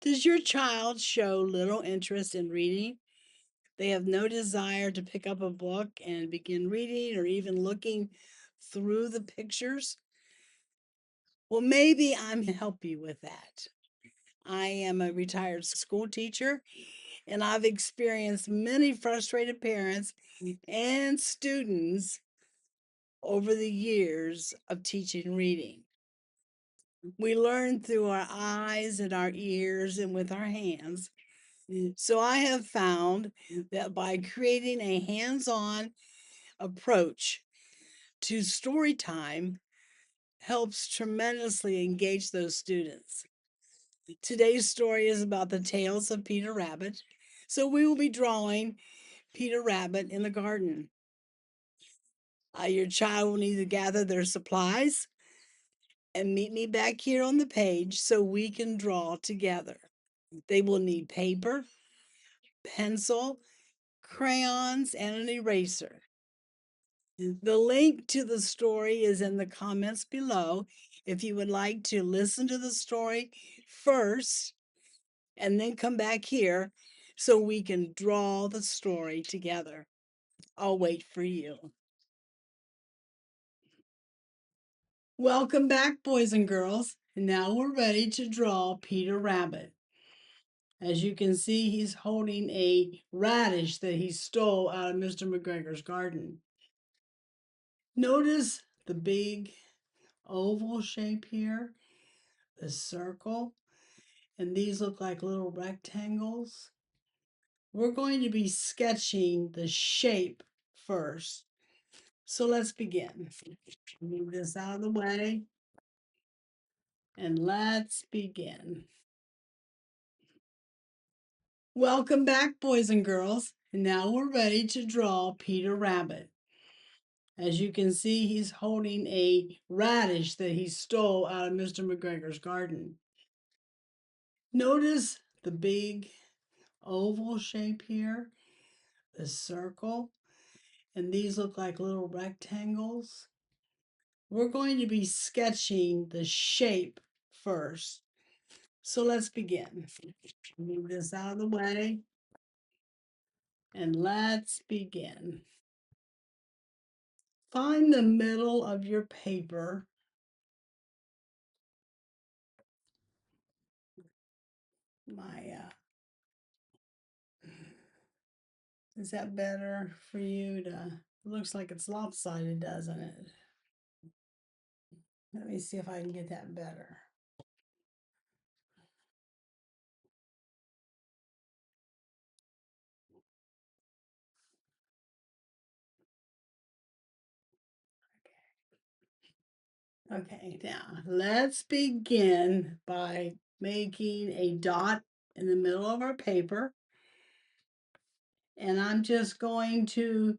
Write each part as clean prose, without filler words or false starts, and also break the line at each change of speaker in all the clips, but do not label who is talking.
Does your child show little interest in reading? They have no desire to pick up a book and begin reading or even looking through the pictures? Well, maybe I'm help you with that. I am a retired school teacher and I've experienced many frustrated parents and students over the years of teaching reading. We learn through our eyes and our ears and with our hands. So I have found that by creating a hands-on approach to story time helps tremendously engage those students. Today's story is about the tales of Peter Rabbit. So we will be drawing Peter Rabbit in the garden. Your child will need to gather their supplies and meet me back here on the page so we can draw together. They will need paper, pencil, crayons, and an eraser. The link to the story is in the comments below if you would like to listen to the story first and then come back here so we can draw the story together. I'll wait for you. Welcome back, boys and girls. Now we're ready to draw Peter Rabbit. As you can see, he's holding a radish that he stole out of Mr. McGregor's garden. Notice the big oval shape here, the circle, and these look like little rectangles. We're going to be sketching the shape first. So let's begin. Move this out of the way and let's begin. Welcome back, boys and girls. Now we're ready to draw Peter Rabbit. As you can see, he's holding a radish that he stole out of Mr. McGregor's garden. Notice the big oval shape here, the circle, and these look like little rectangles. We're going to be sketching the shape first. So let's begin. Move this out of the way and let's begin. Find the middle of your paper. Is that better for you to, looks like it's lopsided, doesn't it? Let me see if I can get that better. Okay, now let's begin by making a dot in the middle of our paper. And I'm just going to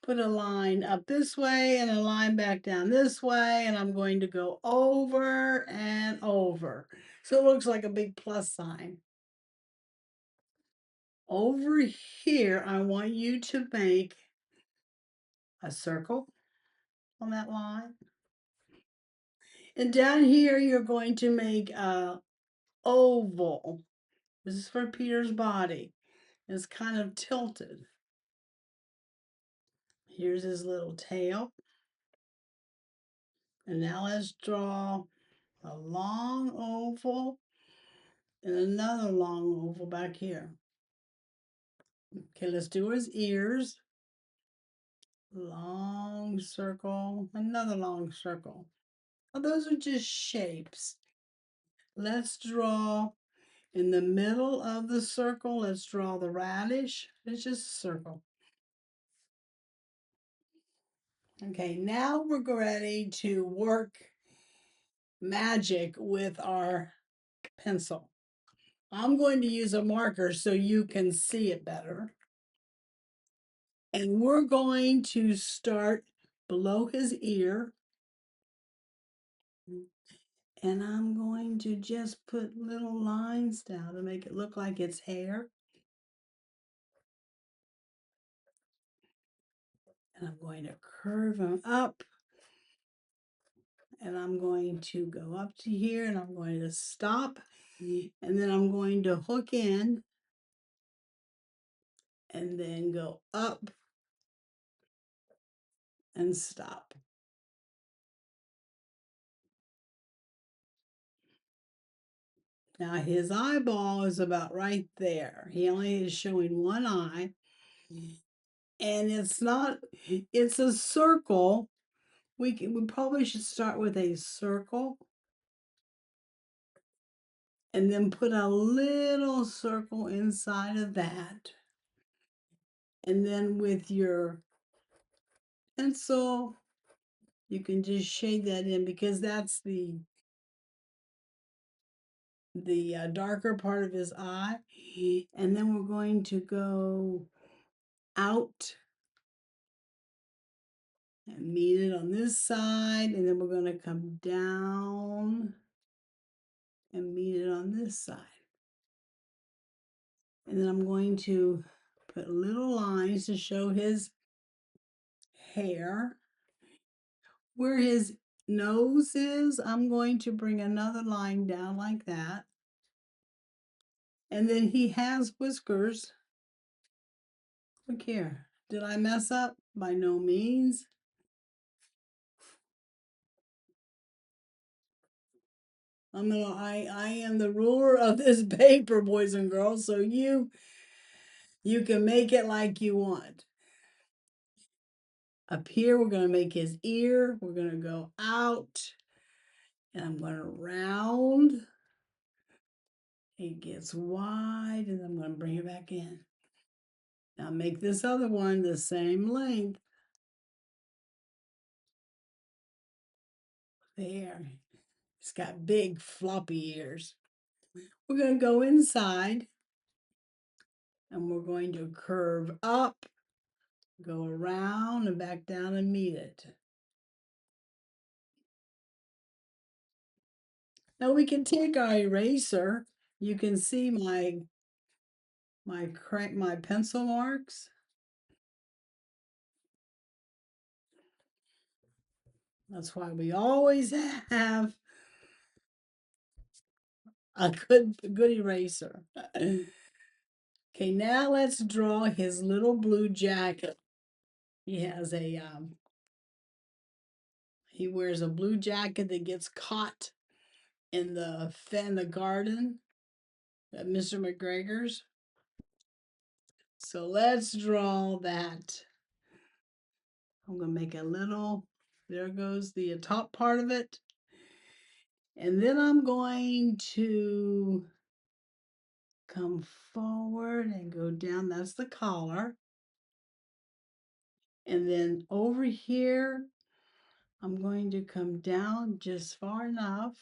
put a line up this way and a line back down this way, and I'm going to go over and over. So it looks like a big plus sign. Over here, I want you to make a circle on that line. And down here, you're going to make a oval. This is for Peter's body. It's kind of tilted. Here's his little tail. And now let's draw a long oval and another long oval back here. Okay, let's do his ears. Long circle, another long circle. Oh, those are just shapes. Let's draw in the middle of the circle. Let's draw the radish. It's just a circle. Okay, now we're ready to work magic with our pencil. I'm going to use a marker so you can see it better. And we're going to start below his ear. And I'm going to just put little lines down to make it look like it's hair. And I'm going to curve them up. And I'm going to go up to here and I'm going to stop. And then I'm going to hook in and then go up and stop. Now his eyeball is about right there. He only is showing one eye. And it's not, it's a circle. We probably should start with a circle and then put a little circle inside of that. And then with your pencil, you can just shade that in because that's the darker part of his eye. And then we're going to go out and meet it on this side, and then we're going to come down and meet it on this side. And then I'm going to put little lines to show his hair. Where his nose is, I'm going to bring another line down like that. And then he has whiskers. Look here. Did I mess up? By no means. I am the ruler of this paper, boys and girls, so you can make it like you want. Up here, we're going to make his ear. We're going to go out. And I'm going to round. It gets wide, and I'm going to bring it back in. Now make this other one the same length. There. It's got big floppy ears. We're going to go inside, and we're going to curve up, go around, and back down and meet it. Now we can take our eraser. You can see my pencil marks. That's why we always have a good eraser. Okay, now let's draw his little blue jacket. He has he wears a blue jacket that gets caught in the garden at Mr. McGregor's. So let's draw that. I'm gonna make a little, there goes the top part of it. And then I'm going to come forward and go down. That's the collar. And then over here, I'm going to come down just far enough.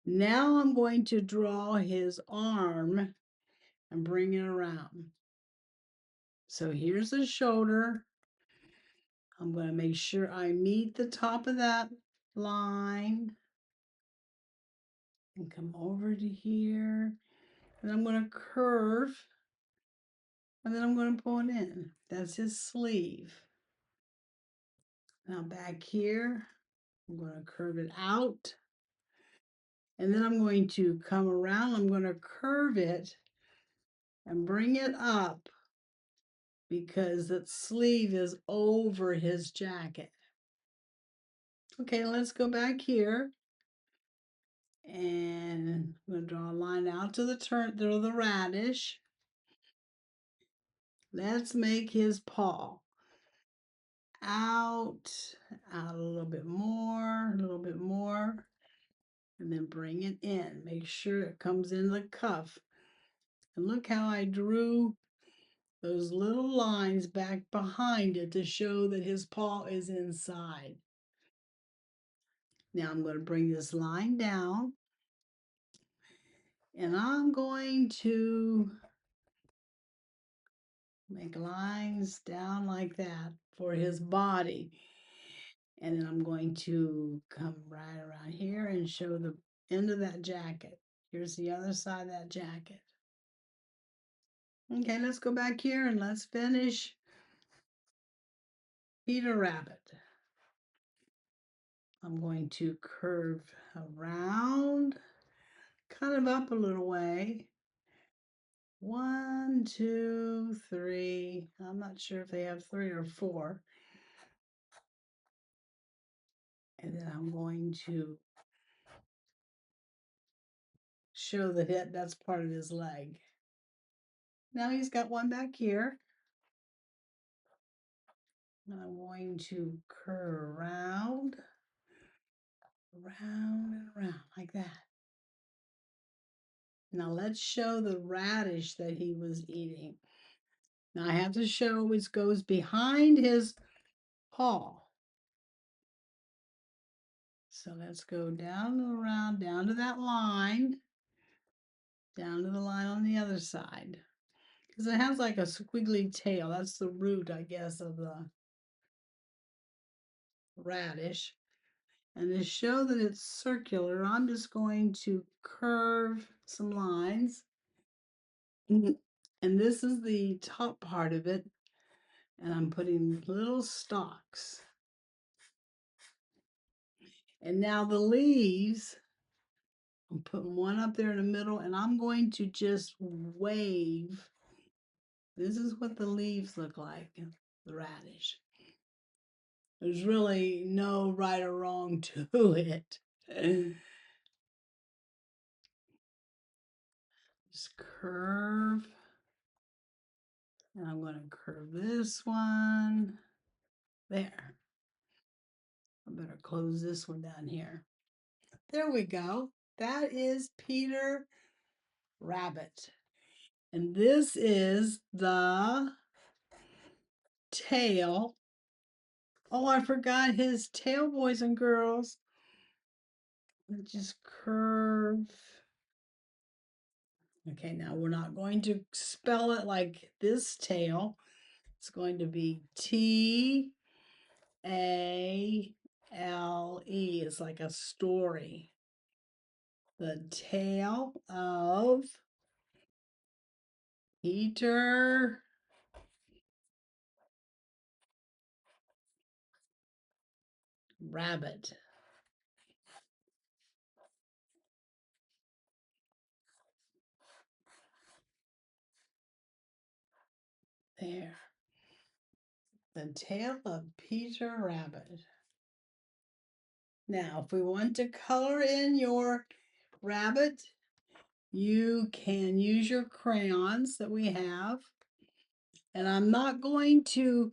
Now I'm going to draw his arm and bring it around. So here's the shoulder. I'm going to make sure I meet the top of that line and come over to here. And I'm going to curve, and then I'm going to pull it in. That's his sleeve. Now back here, I'm going to curve it out. And then I'm going to come around. I'm going to curve it and bring it up because that sleeve is over his jacket. Okay, let's go back here. And I'm going to draw a line out to the radish. Let's make his paw. Out a little bit more, and then bring it in. Make sure it comes in the cuff. And look how I drew those little lines back behind it to show that his paw is inside. Now I'm going to bring this line down, and I'm going to make lines down like that for his body. And then I'm going to come right around here and show the end of that jacket. Here's the other side of that jacket. Okay, let's go back here and let's finish Peter Rabbit. I'm going to curve around, him up a little way. 1, 2, 3. I'm not sure if they have 3 or 4. And then I'm going to show the hip. That's part of his leg. Now he's got one back here. And I'm going to curve around, around and around like that. Now let's show the radish that he was eating. Now I have to show which goes behind his paw. So let's go down and around, down to that line, down to the line on the other side. Because it has like a squiggly tail. That's the root, I guess, of the radish. And to show that it's circular, I'm just going to curve some lines. And this is the top part of it. And I'm putting little stalks. And now the leaves, I'm putting one up there in the middle, and I'm going to just wave. This is what the leaves look like, the radish. There's really no right or wrong to it. Just curve. And I'm going to curve this one. There. I better close this one down here. There we go. That is Peter Rabbit. And this is the tail. Oh, I forgot his tail, boys and girls. Just curve. Okay, now we're not going to spell it like this tail. It's going to be T-A-L-E. It's like a story. The tail of Peter Rabbit. There. The tail of Peter Rabbit. Now, if we want to color in your rabbit, you can use your crayons that we have. And I'm not going to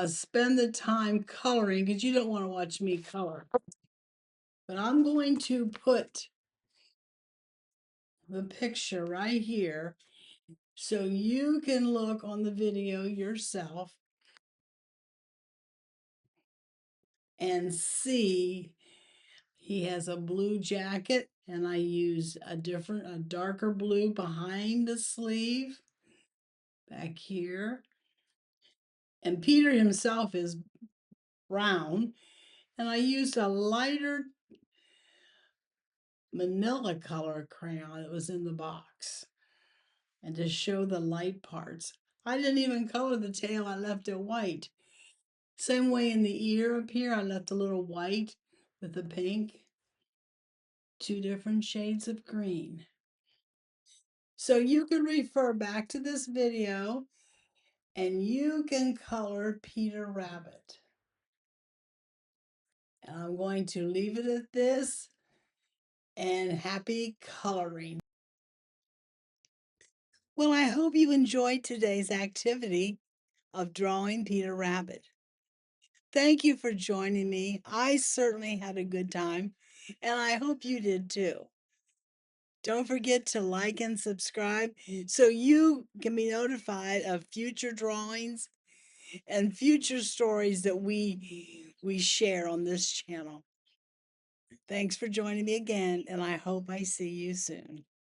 spend the time coloring because you don't want to watch me color. But I'm going to put the picture right here so you can look on the video yourself and see. He has a blue jacket, and I use a darker blue behind the sleeve back here. And Peter himself is brown, and I used a lighter manila color crayon that was in the box. And to show the light parts, I didn't even color the tail, I left it white. Same way in the ear up here, I left a little white with the pink. 2 different shades of green. So you can refer back to this video and you can color Peter Rabbit. And I'm going to leave it at this, and happy coloring. Well, I hope you enjoyed today's activity of drawing Peter Rabbit. Thank you for joining me. I certainly had a good time, and I hope you did too. Don't forget to like and subscribe so you can be notified of future drawings and future stories that we share on this channel. Thanks for joining me again, and I hope I see you soon.